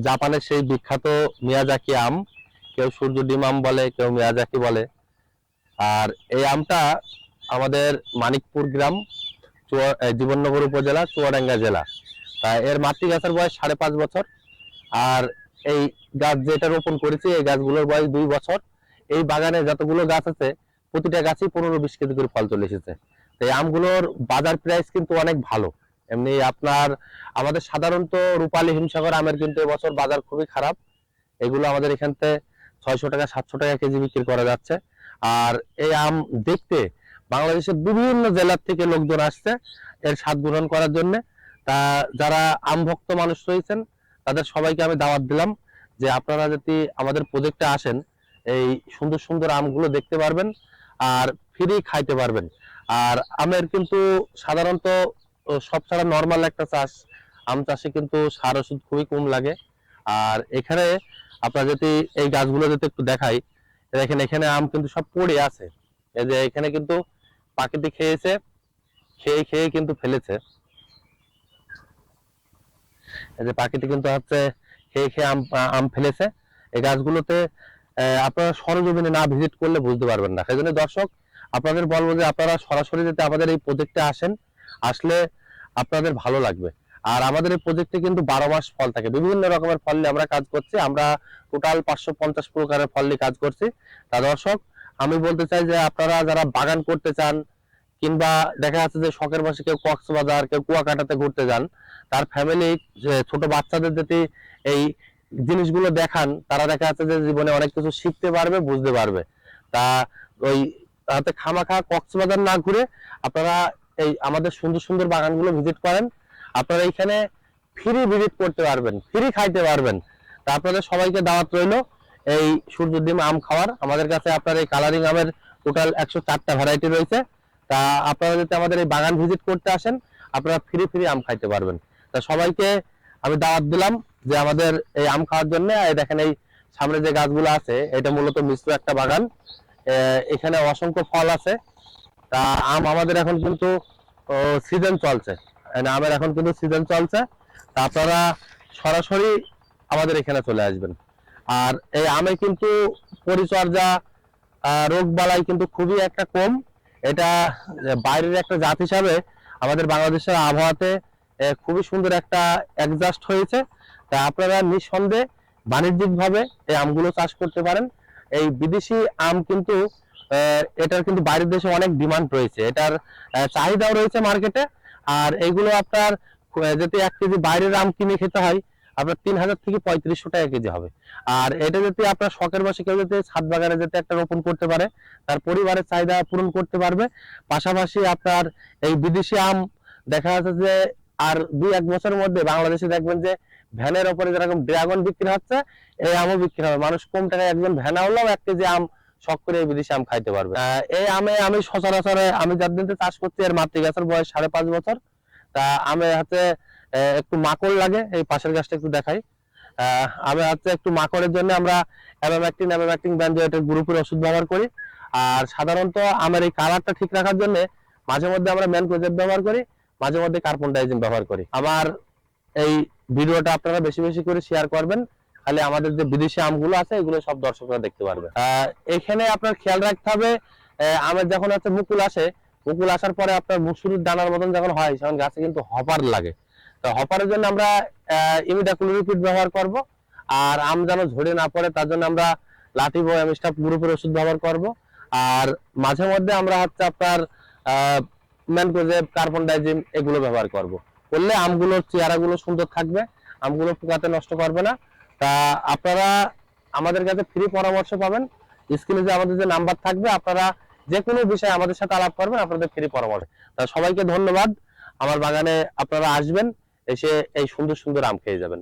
জাপানের সেই বিখ্যাত মিয়াজাকি আম, কেউ সূর্য ডিম আম বলে, কেউ মিয়াজাকি বলে। আর এই আমটা আমাদের মানিকপুর গ্রাম, জীবননগর উপজেলা, চুয়াডাঙ্গা জেলা। তা এর মাতৃ গাছের বয়স 5.5 বছর। আর এই গাছ যেটা রোপণ করেছি, এই গাছগুলোর বয়স 2 বছর। এই বাগানে যতগুলো গাছ আছে প্রতিটা গাছই 15-20 কেজি করে ফল চলে এসেছে। তো এই আমগুলোর বাজার প্রাইস কিন্তু অনেক ভালো। এমনি আপনার আমাদের সাধারণত রূপালী হিমসাগর আমের কিন্তু এবছর বাজার খুবই খারাপ। এগুলো আমাদের এখান থেকে 600 টাকা 700 টাকা কেজি বিক্রি করা যাচ্ছে। আর এই আম দেখতে বাংলাদেশের বিভিন্ন জেলার থেকে লোকজন আসছে এর স্বাদ গ্রহণ করার জন্য। তা যারা আম ভক্ত মানুষ রয়েছেন তাদের সবাইকে আমি দাওয়াত দিলাম যে আপনারা যদি আমাদের প্রজেক্টে আসেন, এই সুন্দর সুন্দর আমগুলো দেখতে পারবেন আর ফ্রি খাইতে পারবেন। আর আমের কিন্তু সাধারণত সব ছাড়া নর্মাল একটা চাষ, আম চাষে কিন্তু সার ওষুধ খুবই কম লাগে। আর এখানে আপনারা যদি এই গাছগুলো যদি একটু দেখাই, দেখেন এখানে আম কিন্তু সব পড়ে আছে। এই যে এখানে কিন্তু পাখিতে খেয়েছে, খেয়ে খেয়ে কিন্তু ফেলেছে। এই যে পাখিতে কিন্তু হচ্ছে খেয়ে খেয়ে আম আম ফেলেছে। এই গাছগুলোতে আপনারা সরজমিনে না ভিজিট করলে বুঝতে পারবেন না। সেই জন্য দর্শক আপনাদের বলবো যে আপনারা সরাসরি যদি আমাদের এই প্রজেক্টে আসেন, আসলে আপনাদের ভালো লাগবে। আর আমাদের এই প্রজেক্টে কিন্তু 12 মাস ফল থাকে, বিভিন্ন রকমের ফল নিয়ে আমরা কাজ করছি। আমরা টোটাল 550 প্রকারের ফল নিয়ে কাজ করছি। তা দর্শক আমি বলতে চাই যে আপনারা যারা বাগান করতে চান, কিংবা দেখা যাচ্ছে যে শখের বসে কেউ কক্সবাজার, কেউ কুয়াকাটাতে ঘুরতে যান, তার ফ্যামিলি ছোট বাচ্চাদের যদি এই জিনিসগুলো দেখান, তারা দেখা যাচ্ছে যে জীবনে অনেক কিছু শিখতে পারবে, বুঝতে পারবে। তা ওই হাতে খামাখা কক্সবাজার না ঘুরে আপনারা এই আমাদের সুন্দর সুন্দর বাগানগুলো ভিজিট করেন। আপনারা এখানে ফ্রি ভিজিট করতে পারবেন, ফ্রি খাইতে পারবেন। তা আপনাদের সবাইকে দাওয়াত রইলো এই সূর্যডিম আম খাওয়ার। আমাদের কাছে আপনার এই কালারিং আমের টোটাল 104টা ভ্যারাইটি রয়েছে। তা আপনারা যদি আমাদের এই বাগান ভিজিট করতে আসেন, আপনারা ফ্রি ফ্রি আম খাইতে পারবেন। তা সবাইকে আমি দাওয়াত দিলাম যে আমাদের এই আম খাওয়ার জন্য। দেখেন এই সামনে যে গাছগুলো আছে, এটা মূলত মিশ্র একটা বাগান। এখানে অসংখ্য ফল আছে। তা আম আমাদের এখন কিন্তু সিজন চলছে, আমের এখন কিন্তু সিজন চলছে। তা আপনারা সরাসরি আমাদের এখানে চলে আসবেন। আর এই আমে কিন্তু পরিচর্যা, রোগ বালাই কিন্তু খুবই একটা কম। এটা বাইরের একটা জাত হিসাবে আমাদের বাংলাদেশের আবহাওয়াতে খুবই সুন্দর একটা অ্যাডজাস্ট হয়েছে। তা আপনারা নিঃসন্দেহে বাণিজ্যিকভাবে এই আমগুলো চাষ করতে পারেন। এই বিদেশি আম কিন্তু এটার কিন্তু বাইরের দেশে অনেক ডিমান্ড রয়েছে, এটার চাহিদাও রয়েছে মার্কেটে। আর এইগুলো আপনার যদি 1 কেজি বাইরের আম কিনে খেতে হয়, আপনার 3000 থেকে 3500 টাকা কেজি হবে। আর এটা যদি আপনার শখের বসে কেউ যদি ছাদ বাগানে যেতে একটা রোপণ করতে পারে, তার পরিবারের চাহিদা পূরণ করতে পারবে। পাশাপাশি আপনার এই বিদেশি আম দেখা যাচ্ছে যে আর 2-1 বছরের মধ্যে বাংলাদেশে দেখবেন যে ভ্যানের উপরে যেরকম ড্রাগন বিক্রি হচ্ছে, এই আমও বিক্রি হবে। মানুষ কম টাকায় একজন ভ্যান হলেও 1 কেজি আম শখ করে এই বিদেশি আম খাইতে পারবে। এই আমে আমি সচরাচর আমি যার চাষ করছি, এর মাতৃ গাছের বয়স 5.5 বছর। তা আমে হচ্ছে একটু মাকড় লাগে। এই পাশের গাছটা একটু দেখাই। আমি হচ্ছে একটু মাকড়ের জন্য আমরা অ্যামামেকটিন বেনজোয়েটের গ্রুপের ওষুধ ব্যবহার করি। আর সাধারণত আমের এই কালারটা ঠিক রাখার জন্য মাঝে মধ্যে আমরা ম্যানকোজেব ব্যবহার করি, মাঝে মধ্যে কার্বন ডাইজিম ব্যবহার করি। আমার এই ভিডিওটা আপনারা বেশি বেশি করে শেয়ার করবেন, তাহলে আমাদের যে বিদেশি আমগুলো আছে এগুলো সব দর্শকরা দেখতে পারবে। এখানে আপনার খেয়াল রাখতে হবে, আমের যখন হচ্ছে মুকুল আসে, মুকুল আসার পরে আপনার মুসুরির দানার মতন যখন হয়, তখন গাছে কিন্তু হপার লাগে। তো হপারের জন্য আমরা ইমিডাক্লোপিড ব্যবহার করব। আর আম যেন ঝরে না পড়ে তার জন্য আমরা লাটিভো অ্যামিস্টাপ গ্রুপের ওষুধ ব্যবহার করব। আর মাঝে মধ্যে আমরা হচ্ছে আপনার ম্যানকোজেব, কার্বন ডাইজিম এগুলো ব্যবহার করব। করলে আমগুলোর চেহারাগুলো সুন্দর থাকবে, আমগুলো পোকাতে নষ্ট করবে না। তা আপনারা আমাদের কাছে ফ্রি পরামর্শ পাবেন। স্ক্রিনে যে আমাদের যে নাম্বার থাকবে, আপনারা যে কোনো বিষয়ে আমাদের সাথে আলাপ করবেন, আপনাদের ফ্রি পরামর্শ। তা সবাইকে ধন্যবাদ। আমার বাগানে আপনারা আসবেন, এসে এই সুন্দর সুন্দর আম খেয়ে যাবেন।